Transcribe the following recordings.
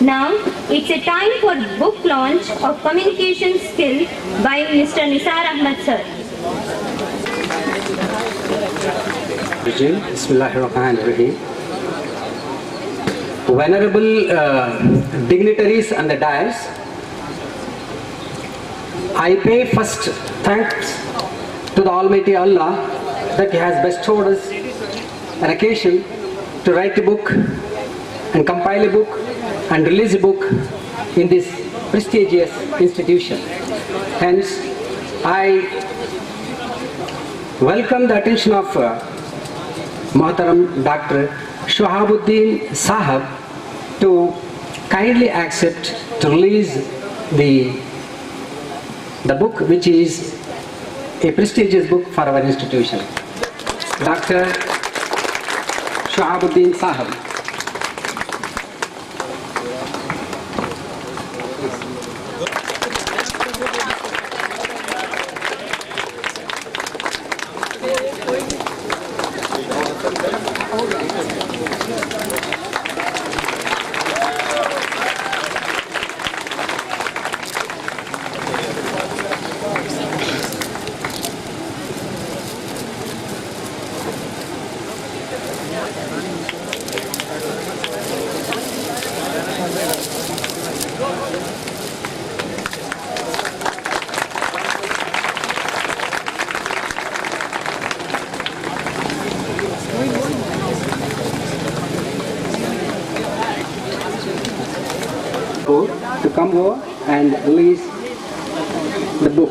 Now, it's a time for book launch of Communication Skill by Mr. Nisar Ahmed sir. Bismillahirrahmanirrahim. Venerable dignitaries and the dais, I pay first thanks to the Almighty Allah that He has bestowed us an occasion to write a book and compile a book and release a book in this prestigious institution. Hence, I welcome the attention of Muhtaram Dr. Shahabuddin Sahab to kindly accept to release the book, which is a prestigious book for our institution. Dr. Shahabuddin Sahab. To come over and release the book.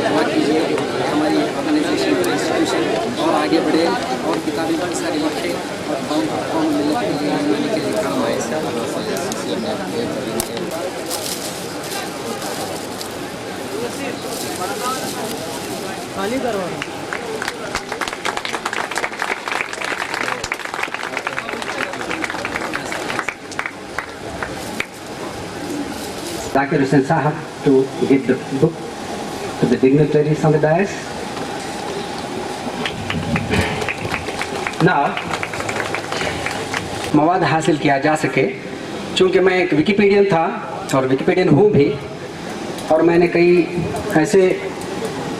हमारी organisation institution और आगे बढ़े और किताबें बहुत सारी लिखे और कौन मिलने के लिए काम आए खाली करवा Dr. Hussain Sahab to give the book to the dignitaries on the dais. Now, मवाद हासिल किया जा सके, चूँकि मैं एक विकिपीडियन था और विकिपीडियन हूँ भी, और मैंने कई ऐसे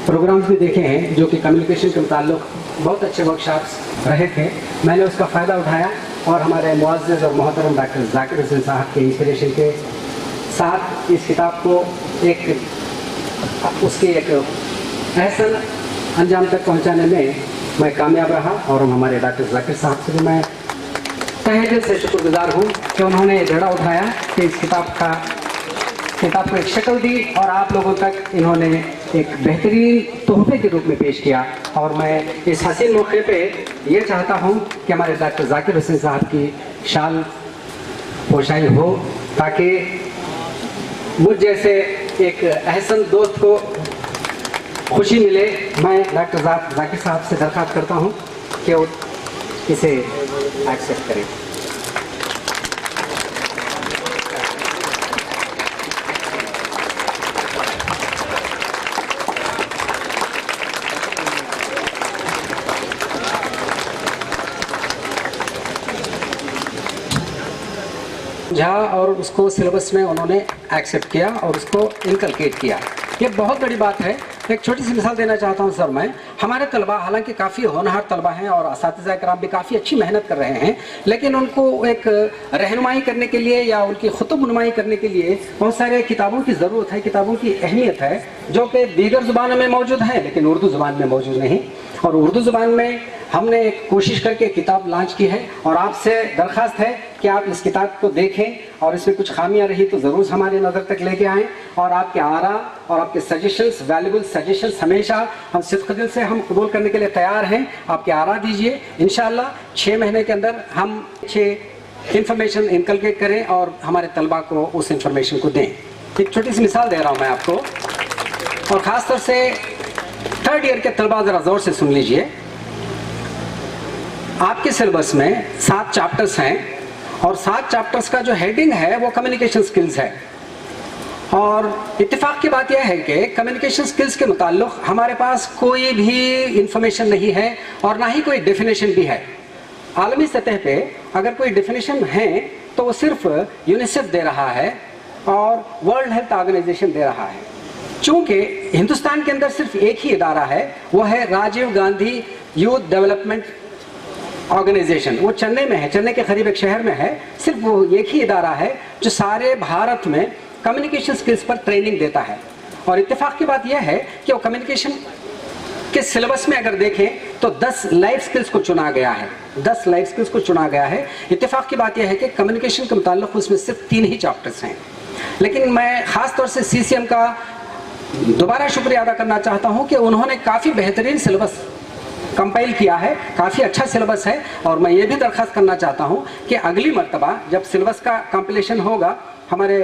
प्रोग्राम्स भी देखे हैं जो कि कम्युनिकेशन के मुताल्लिक़ बहुत अच्छे वर्कशॉप्स रहे थे। मैंने उसका फ़ायदा उठाया और हमारे मुअज़्ज़ज़ और मोहतरम डॉक्टर ज़ाकिर हुसैन साहब के इंस्पिरेशन के साथ इस किताब को उसके एक अहसन अंजाम तक पहुंचाने में मैं कामयाब रहा। और हमारे डॉक्टर ज़ाकिर साहब से भी मैं तहे दिल से शुक्रगुजार हूं कि उन्होंने जड़ा उठाया कि इस किताब को एक शक्ल दी और आप लोगों तक इन्होंने एक बेहतरीन तोहफे के रूप में पेश किया। और मैं इस हसीन मौके पे ये चाहता हूं कि हमारे डॉक्टर ज़ाकिर हुसैन साहब की शाल पोशाई हो, ताकि मुझ जैसे एक अहसन दोस्त को खुशी मिले। मैं डॉक्टर ज़ाकिर साहब से दरख्वास्त करता हूं कि वो इसे एक्सेप्ट करें। समझा और उसको सिलेबस में उन्होंने एक्सेप्ट किया और उसको इनकलकेट किया। ये बहुत बड़ी बात है। एक छोटी सी मिसाल देना चाहता हूँ सर मैं, हमारे तलबा हालांकि काफ़ी होनहार तलबा हैं और असातिज़ा कराम भी काफ़ी अच्छी मेहनत कर रहे हैं, लेकिन उनको एक रहनुमाई करने के लिए या उनकी खुतुब-नुमाई करने के लिए बहुत सारे किताबों की ज़रूरत है, किताबों की अहमियत है, जो कि दीगर ज़ुबानों में मौजूद हैं लेकिन उर्दू ज़ुबान में मौजूद नहीं। और उर्दू ज़ुबान में हमने एक कोशिश करके किताब लॉन्च की है और आपसे दरख्वास्त है कि आप इस किताब को देखें और इसमें कुछ खामियां रही तो ज़रूर हमारी नज़र तक लेके आएँ और आपके आरा और आपके सजेशंस, वैल्यूबल सजेशंस हमेशा हम सिद्क़ दिल से हम कबूल करने के लिए तैयार हैं। आपके आरा दीजिए, इंशाअल्लाह 6 महीने के अंदर हम 6 इंफॉर्मेशन इनकलकेट करें और हमारे तलबा को उस इंफॉर्मेशन को दें। एक छोटी सी मिसाल दे रहा हूँ मैं आपको, और ख़ास तौर से 3rd ईयर के तलबा ज़रा ज़ोर से सुन लीजिए। आपके सिलेबस में 7 चैप्टर्स हैं और 7 चैप्टर्स का जो हेडिंग है वो कम्युनिकेशन स्किल्स है। और इत्तेफाक की बात यह है कि कम्युनिकेशन स्किल्स के मुताल्लिक़ हमारे पास कोई भी इंफॉर्मेशन नहीं है और ना ही कोई डेफिनेशन भी है। आलमी सतह पे अगर कोई डेफिनेशन है तो वो सिर्फ यूनिसेफ दे रहा है और वर्ल्ड हेल्थ ऑर्गेनाइजेशन दे रहा है। चूँकि हिंदुस्तान के अंदर सिर्फ एक ही इदारा है, वो है Rajiv Gandhi youth development organisation. वो चेन्नई में है, चेन्नई के करीब एक शहर में है। सिर्फ वो एक ही इदारा है जो सारे भारत में कम्युनिकेशन स्किल्स पर ट्रेनिंग देता है। और इत्तेफाक की बात यह है कि वो कम्युनिकेशन के सिलेबस में अगर देखें तो 10 लाइफ स्किल्स को चुना गया है, 10 लाइफ स्किल्स को चुना गया है। इत्तेफाक की बात यह है कि कम्युनिकेशन के मुताल्लिक़ उसमें सिर्फ 3 ही चैप्टर्स हैं। लेकिन मैं ख़ास तौर से CCM का दोबारा शुक्रिया अदा करना चाहता हूँ कि उन्होंने काफ़ी बेहतरीन सिलेबस कंपाइल किया है, काफ़ी अच्छा सिलेबस है। और मैं ये भी दरख्वास्त करना चाहता हूँ कि अगली मर्तबा जब सिलेबस का कंपिलेशन होगा, हमारे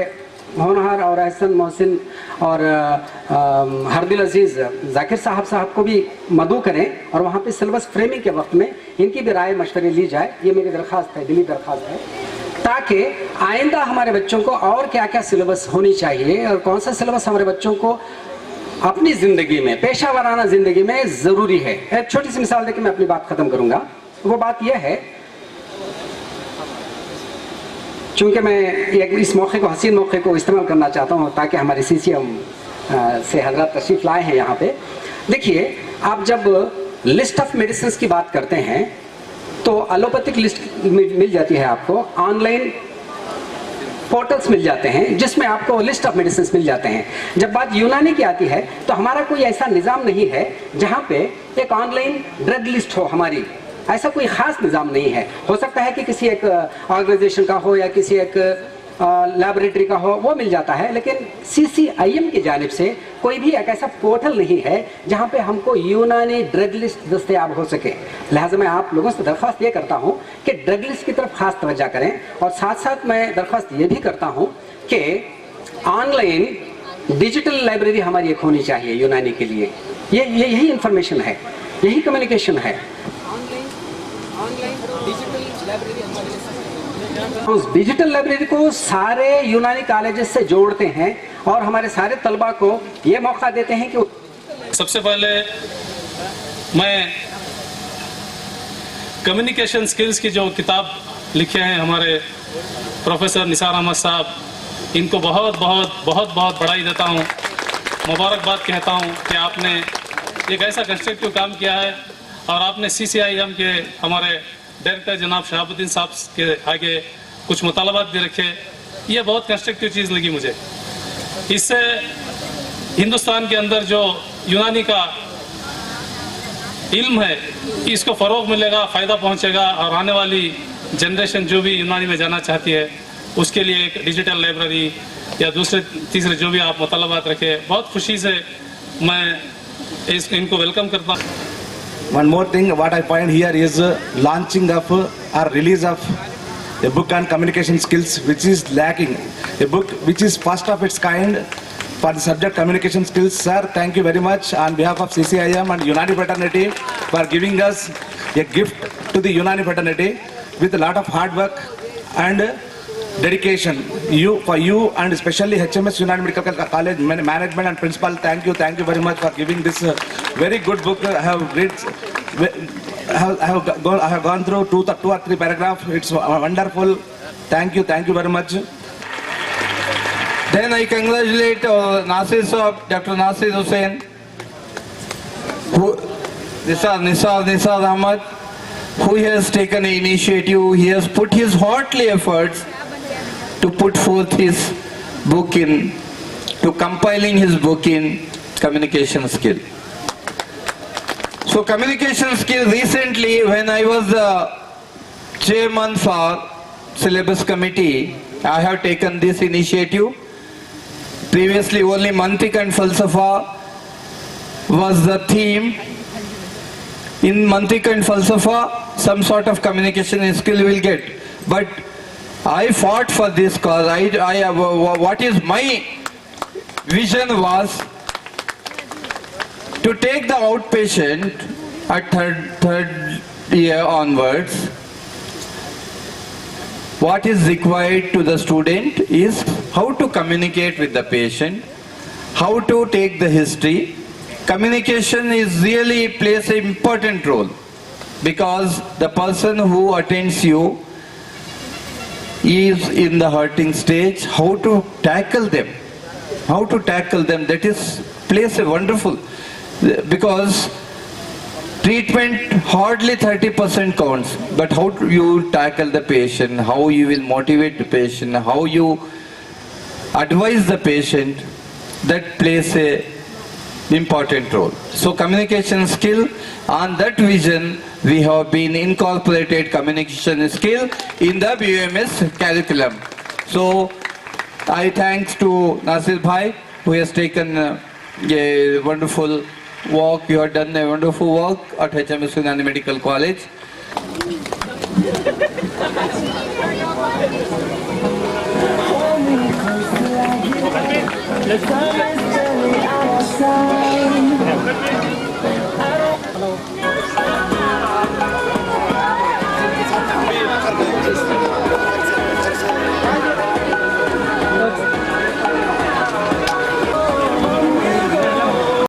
होनहार और एहसन मोहसिन और हरदिल अजीज़ जाकिर साहब को भी मदऊ करें और वहाँ पे सिलेबस फ्रेमिंग के वक्त में इनकी भी राय मशवरे ली जाए। ये मेरी दरख्वास्त है, दिली दरख्वास्त है, ताकि आइंदा हमारे बच्चों को और क्या क्या सिलेबस होनी चाहिए और कौन सा सिलेबस हमारे बच्चों को अपनी ज़िंदगी में, पेशा वाराना ज़िंदगी में ज़रूरी है। एक छोटी सी मिसाल देकर मैं अपनी बात ख़त्म करूँगा। वो बात यह है, चूँकि मैं इस मौके को, हसीन मौके को इस्तेमाल करना चाहता हूँ ताकि हमारे CCM से हज़रत तशरीफ़ लाए हैं यहाँ पे। देखिए, आप जब लिस्ट ऑफ मेडिसिन की बात करते हैं तो एलोपैथिक लिस्ट मिल जाती है आपको, ऑनलाइन पोर्टल्स मिल जाते हैं जिसमें आपको लिस्ट ऑफ मेडिसिन मिल जाते हैं। जब बात यूनानी की आती है तो हमारा कोई ऐसा निज़ाम नहीं है जहाँ पे एक ऑनलाइन ड्रग लिस्ट हो हमारी, ऐसा कोई ख़ास निज़ाम नहीं है। हो सकता है कि किसी एक ऑर्गेनाइजेशन का हो या किसी एक लैबोरेटरी का हो, वो मिल जाता है, लेकिन CCIM की जानिब से कोई भी एक ऐसा पोर्टल नहीं है जहाँ पे हमको यूनानी ड्रग लिस्ट दस्तयाब हो सके। लिहाजा मैं आप लोगों से दरख्वास्त ये करता हूँ कि ड्रग लिस्ट की तरफ खास तवज्जो करें और साथ साथ मैं दरख्वास्त ये भी करता हूँ कि ऑनलाइन डिजिटल लाइब्रेरी हमारी एक होनी चाहिए यूनानी के लिए। यही इंफॉर्मेशन है, यही कम्युनिकेशन है। उस डिजिटल लाइब्रेरी को सारे यूनानी कॉलेजेस से जोड़ते हैं और हमारे सारे तलबा को ये मौका देते हैं कि सबसे पहले मैं कम्युनिकेशन स्किल्स की जो किताब लिखे हैं हमारे प्रोफेसर निसार अहमद साहब, इनको बहुत बहुत बहुत बहुत बधाई देता हूँ, मुबारकबाद कहता हूँ कि आपने एक ऐसा कंस्ट्रक्टिव काम किया है और आपने CCIM के हमारे डायरेक्टर जनाब शहाबुद्दीन साहब के आगे कुछ मुतालबात भी रखे। ये बहुत कंस्ट्रक्टिव चीज़ लगी मुझे। इससे हिंदुस्तान के अंदर जो यूनानी का इल्म है इसको फ़रोग मिलेगा, फ़ायदा पहुंचेगा और आने वाली जनरेशन जो भी यूनानी में जाना चाहती है उसके लिए एक डिजिटल लाइब्रेरी या दूसरे तीसरे जो भी आप मुतालबात रखें, बहुत खुशी से मैं इनको वेलकम करता हूँ। One more thing, what I find here is launching of or release of a book on communication skills, which is lacking. A book which is first of its kind for the subject communication skills. Sir, thank you very much on behalf of CCIM and Unani fraternity for giving us a gift to the Unani fraternity with a lot of hard work and dedication. For you and especially HMS Unani Medical College management and principal, thank you very much for giving this very good book. I have gone through two or three paragraphs. It's wonderful. Thank you very much. Then I congratulate Nasir Saab, Dr. Nasir Hussain, who Nisar Ahmad, who has taken the initiative. He has put his heartly efforts to put forth his book to compiling his book in communication skill. So communication skill, recently when I was the chairman for syllabus committee, I have taken this initiative. Previously only Mantiq and Falsafa was the theme. In Mantiq and Falsafa, some sort of communication skill will get. But I fought for this cause. What is my vision was to take the outpatient at third year onwards. What is required to the student is how to communicate with the patient, how to take the history. Communication is really plays an important role because the person who attends you is in the hurting stage. How to tackle them, that is plays a wonderful, because treatment hardly 30% counts, but how you tackle the patient, how you will motivate the patient, how you advise the patient, that plays a important role. So communication skill, on that vision we have been incorporated communication skill in the BUMS curriculum. So I thanks to Nasir Bhai, who has taken a wonderful work. You have done a wonderful work at HMS Unani Medical College.